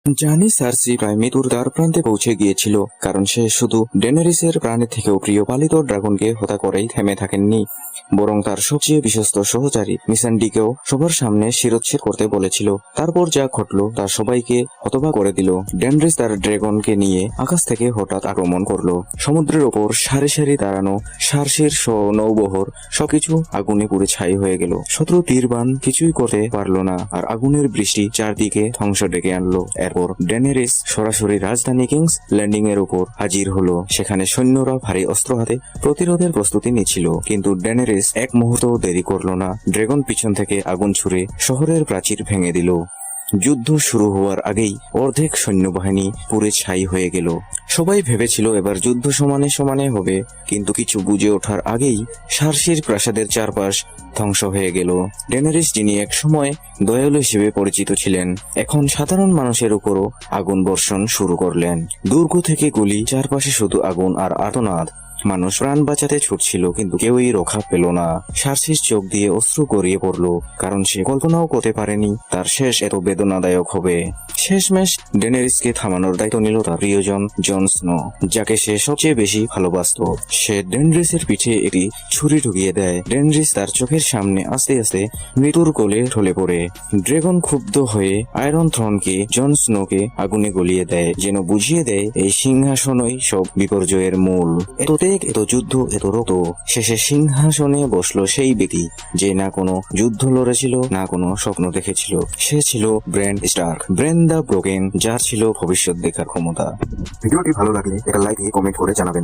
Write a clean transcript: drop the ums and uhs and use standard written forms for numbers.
জানি সার্সি প্রায় মৃত্যুর দ্বার প্রান্তে পৌঁছে গিয়েছিল, কারণ সে শুধু ডেনারিসের প্রাণের থেকেও প্রিয় পালিত ড্রাগনকে হত্যা করেই থেমে থাকেননি, বরং তার সবচেয়ে বিশ্বস্ত সহচারী মিসান্ডিকেও সবার সামনে শিরচ্ছেদ করতে বলেছিল। তারপর যা ঘটল তা সবাইকে হতবাক করে দিল। ডেনারিস তার ড্রাগনকে নিয়ে আকাশ থেকে হঠাৎ আক্রমণ করলো। সমুদ্রের ওপর সারি সারি দাঁড়ানো সার্সির নৌবহর সবকিছু আগুনে পুড়ে ছাই হয়ে গেল। শত্রু তীরবান কিছুই করতে পারল না, আর আগুনের বৃষ্টি চারদিকে ধ্বংস ডেকে আনলো। এরপর ডেনারিস সরাসরি রাজধানী কিংস ল্যান্ডিং এর উপর হাজির হলো। সেখানে সৈন্যরা ভারী অস্ত্র হাতে প্রতিরোধের প্রস্তুতি নিচ্ছিল, কিন্তু ডেনারিস এক মুহূর্ত দেরি করল না। ড্রাগন পিছন থেকে আগুন ছুড়ে শহরের প্রাচীর ভেঙে দিল। যুদ্ধ শুরু হওয়ার আগেই অর্ধেক সৈন্যবাহিনী পুড়ে ছাই হয়ে গেল। সবাই ভেবেছিল এবার যুদ্ধ সমানে সমানে হবে, কিন্তু কিছু বুঝে ওঠার আগেই সার্সির প্রাসাদের চারপাশ ধ্বংস হয়ে গেল। ডেনারিস, যিনি এক সময় দয়ালু হিসেবে পরিচিত ছিলেন, এখন সাধারণ মানুষের উপরও আগুন বর্ষণ শুরু করলেন। দুর্গ থেকে গুলি, চারপাশে শুধু আগুন আর আর্তনাদ। মানুষ প্রাণ বাঁচাতে ছুটছিল, কিন্তু কেউই রক্ষা পেল না। সার্সির চোখ দিয়ে অশ্রু গড়িয়ে পড়ল, কারণ সে কল্পনাও করতে পারেনি তার শেষ এত বেদনাদায়ক হবে। শেষমেশ ডেনারিসকে থামানোর দায়িত্ব নিল তার প্রিয়জন জন স্নো, যাকে সে সবচেয়ে বেশি ভালোবাসত। সে ডেনারিসের পিঠে একটি ছুরি ঢুকিয়ে দেয়। ডেনারিস তার চোখের সামনে আস্তে আস্তে মৃত্যুর কোলে ঢলে পড়ে। ড্রাগন ক্ষুব্ধ হয়ে আয়রন থ্রনকে জন স্নোকে আগুনে গলিয়ে দেয়, যেন বুঝিয়ে দেয় এই সিংহাসনই সব বিপর্যয়ের মূল। এত ত্যাগ, এত যুদ্ধ, এত রক্ত, শেষে সিংহাসনে বসলো সেই ব্যক্তি যে না কোনো যুদ্ধ লড়েছিল, না কোনো স্বপ্ন দেখেছিল। সে ছিল Bran Stark, Bran the Broken, যার ছিল ভবিষ্যৎ দেখার ক্ষমতা। ভিডিওটি ভালো লাগলে একটা লাইক দিয়ে কমেন্ট করে জানাবেন।